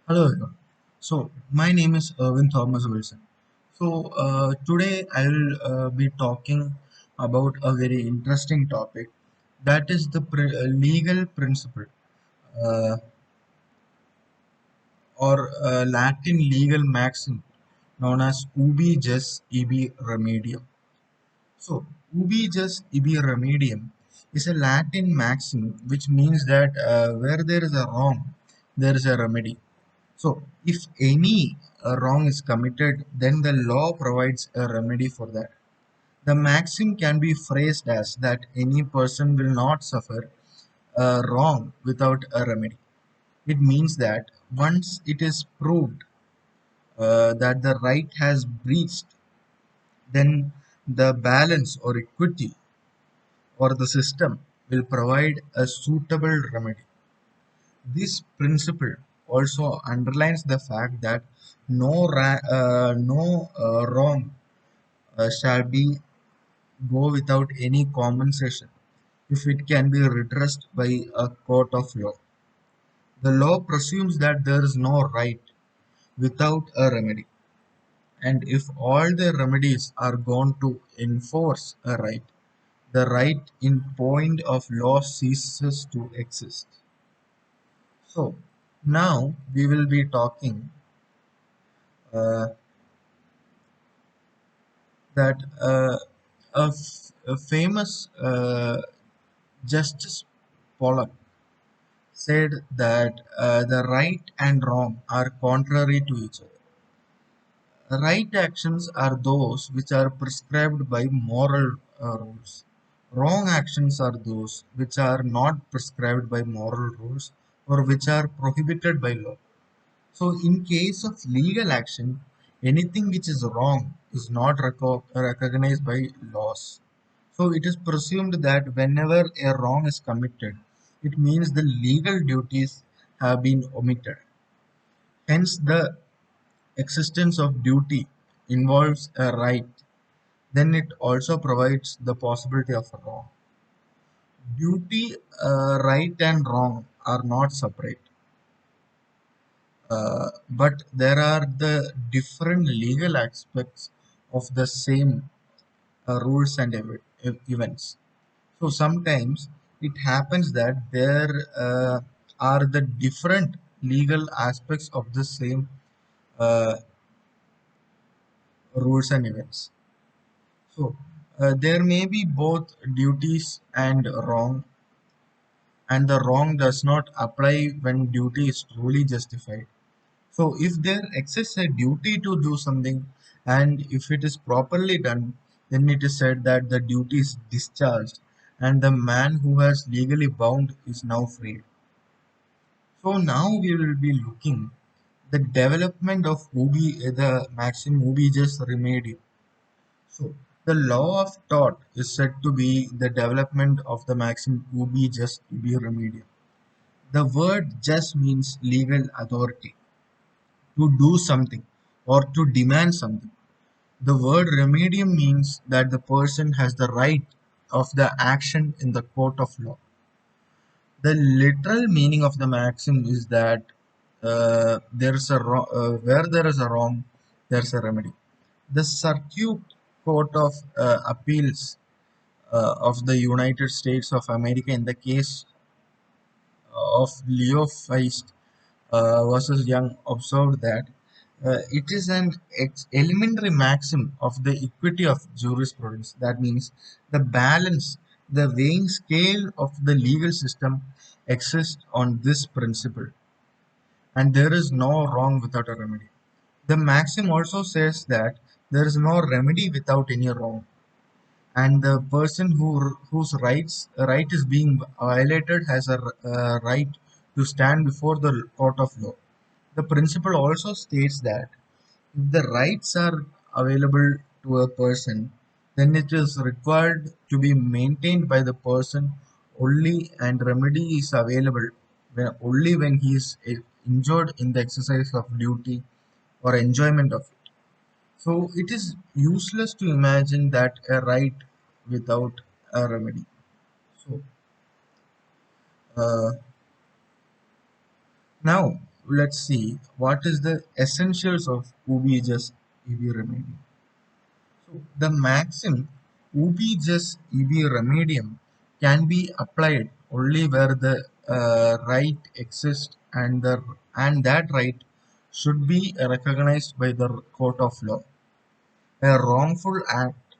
Hello, everyone. My name is Irwin Thomas Wilson. Today I will be talking about a very interesting topic that is the legal principle uh, or Latin legal maxim known as ubi jus ibi remedium. So, ubi jus ibi remedium is a Latin maxim which means that where there is a wrong, there is a remedy. So, if any wrong is committed, then the law provides a remedy for that. The maxim can be phrased as that any person will not suffer a wrong without a remedy. It means that once it is proved that the right has breached, then the balance or equity or the system will provide a suitable remedy. This principle also underlines the fact that no wrong shall be go without any compensation if it can be redressed by a court of law. The law presumes that there is no right without a remedy, and if all the remedies are gone to enforce a right, the right in point of law ceases to exist. So now we will be talking uh, that a famous Justice Pollock said that the right and wrong are contrary to each other. Right actions are those which are prescribed by moral rules. Wrong actions are those which are not prescribed by moral rules or which are prohibited by law. So, in case of legal action, anything which is wrong is not recognized by laws. So, it is presumed that whenever a wrong is committed, it means the legal duties have been omitted. Hence, the existence of duty involves a right, then it also provides the possibility of a wrong. Duty, right, and wrong are not separate. But there are the different legal aspects of the same rules and events. So sometimes it happens that there are the different legal aspects of the same uh, rules and events. So there may be both duties and wrong, and the wrong does not apply when duty is truly justified. So if there exists a duty to do something and if it is properly done, then it is said that the duty is discharged and the man who has legally bound is now freed. So now we will be looking the development of the maxim ubi just remedium. So the law of tort is said to be the development of the maxim ubi just ubi remedium. The word just means legal authority to do something or to demand something. The word remedium means that the person has the right of the action in the court of law. The literal meaning of the maxim is that where there is a wrong, there's a remedy. The Circuit Court of Appeals of the United States of America in the case of Leo Feist versus Young observed that it is an elementary maxim of the equity of jurisprudence. That means the balance, the weighing scale of the legal system exists on this principle, and there is no wrong without a remedy. The maxim also says that there is no remedy without any wrong, and the person whose right is being violated has a right to stand before the court of law. The principle also states that if the rights are available to a person, then it is required to be maintained by the person only, and remedy is available only when he is injured in the exercise of duty or enjoyment of it. So it is useless to imagine that a right without a remedy. So uh, now let's see what is the essentials of ubi just ibi remedium. So the maxim ubi just ibi remedium can be applied only where the right exists, and that right should be recognized by the court of law. A wrongful act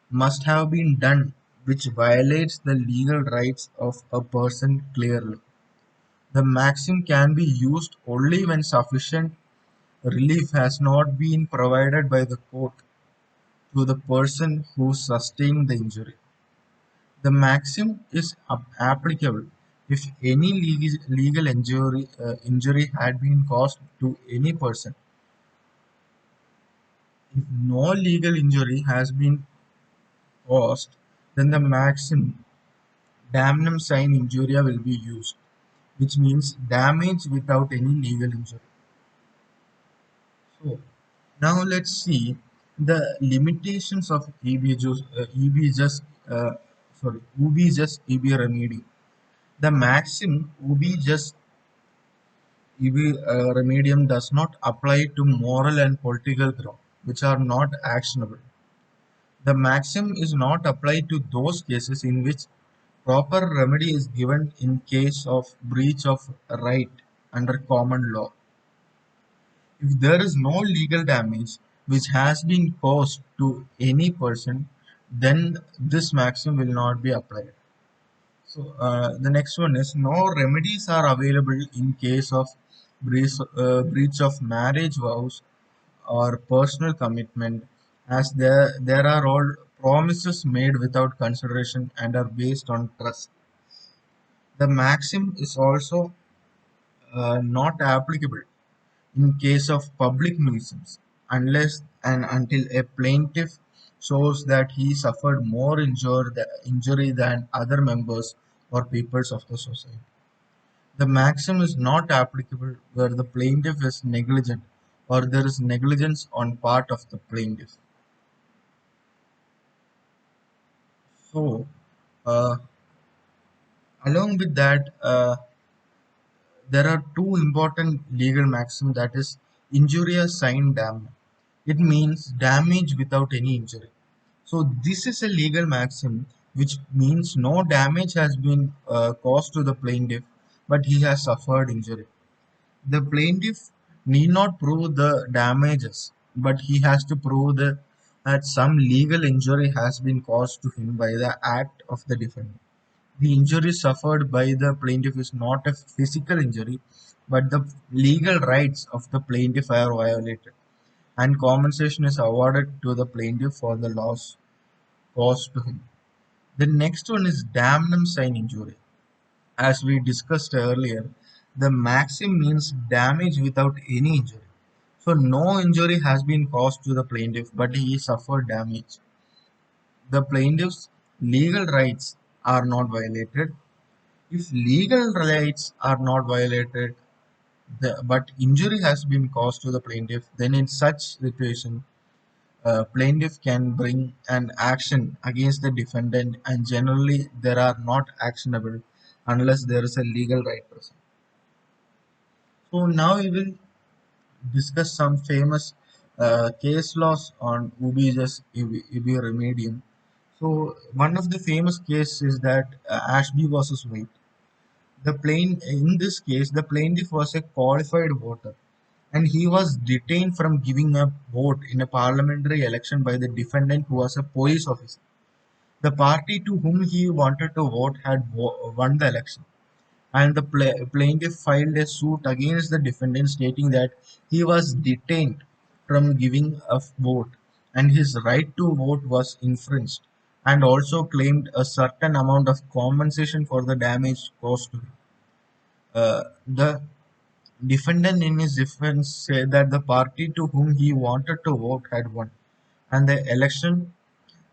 must have been done which violates the legal rights of a person clearly. The maxim can be used only when sufficient relief has not been provided by the court to the person who sustained the injury. The maxim is applicable if any legal injury had been caused to any person. If no legal injury has been caused, then the maxim damnum sine injuria will be used, which means damage without any legal injury. So now let's see the limitations of EB just ubi just EB remedy. The maxim ubi just EB remedium does not apply to moral and political grounds, which are not actionable. The maxim is not applied to those cases in which proper remedy is given in case of breach of right under common law. If there is no legal damage which has been caused to any person, then this maxim will not be applied. So the next one is no remedies are available in case of breach of marriage vows or personal commitment, as there are all promises made without consideration and are based on trust. The maxim is also not applicable in case of public nuisance unless and until a plaintiff shows that he suffered more injury than other members or peoples of the society. The maxim is not applicable where the plaintiff is negligent or there is negligence on part of the plaintiff. So, uh, along with that, there are two important legal maxims, that is injuria sine damnum. It means damage without any injury. So this is a legal maxim which means no damage has been caused to the plaintiff, but he has suffered injury. The plaintiff need not prove the damages, but he has to prove that some legal injury has been caused to him by the act of the defendant. The injury suffered by the plaintiff is not a physical injury, but the legal rights of the plaintiff are violated, and compensation is awarded to the plaintiff for the loss caused to him. The next one is damnum sine injury. As we discussed earlier, the maxim means damage without any injury. So no injury has been caused to the plaintiff, but he suffered damage. The plaintiff's legal rights are not violated. If legal rights are not violated, but injury has been caused to the plaintiff, then in such situation, plaintiff can bring an action against the defendant, and generally they are not actionable unless there is a legal right present. So now we will discuss some famous case laws on ubi remedium. So one of the famous cases is that Ashby versus White. In this case, the plaintiff was a qualified voter, and he was detained from giving a vote in a parliamentary election by the defendant, who was a police officer. The party to whom he wanted to vote had won the election, and the plaintiff filed a suit against the defendant stating that he was detained from giving a vote and his right to vote was infringed, and also claimed a certain amount of compensation for the damage caused to him. The defendant in his defense said that the party to whom he wanted to vote had won, and the election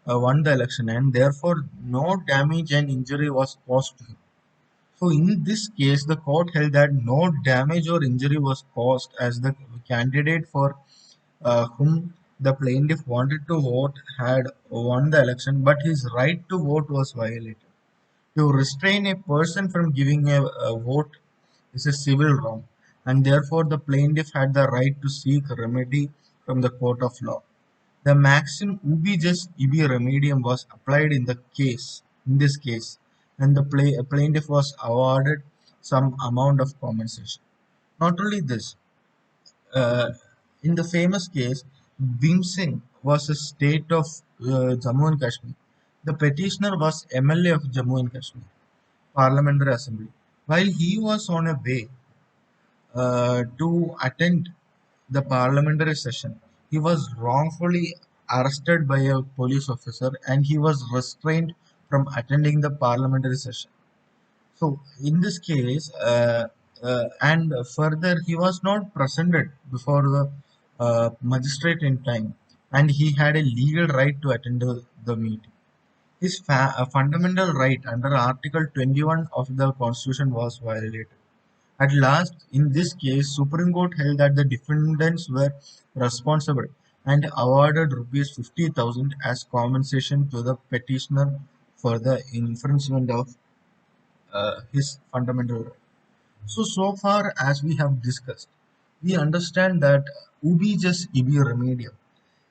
won the election, and therefore no damage and injury was caused to him. So in this case, the court held that no damage or injury was caused as the candidate for whom the plaintiff wanted to vote had won the election, but his right to vote was violated. To restrain a person from giving a vote is a civil wrong, and therefore the plaintiff had the right to seek remedy from the court of law. The maxim ubi jus ibi remedium was applied in this case, and the plaintiff was awarded some amount of compensation. Not only this, uh, in the famous case, Bhim Singh was a state of Jammu and Kashmir. The petitioner was MLA of Jammu and Kashmir Parliamentary Assembly. While he was on a way to attend the parliamentary session, he was wrongfully arrested by a police officer and he was restrained from attending the parliamentary session. So, in this case, and further, he was not presented before the magistrate in time, and he had a legal right to attend the meeting. His fundamental right under Article 21 of the Constitution was violated. At last, in this case, Supreme Court held that the defendants were responsible and awarded rupees 50,000 as compensation to the petitioner for the infringement of his fundamental right. So far as we have discussed, we understand that ubi just ibi remedium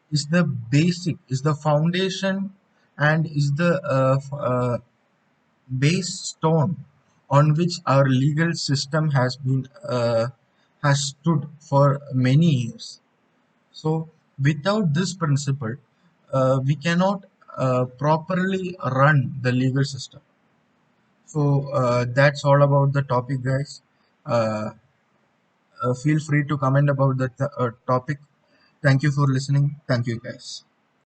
is the basic, is the foundation, and is the base stone on which our legal system has stood for many years. So without this principle, we cannot properly run the legal system. So that's all about the topic, guys. Uh, feel free to comment about the topic. Thank you for listening. Thank you, guys.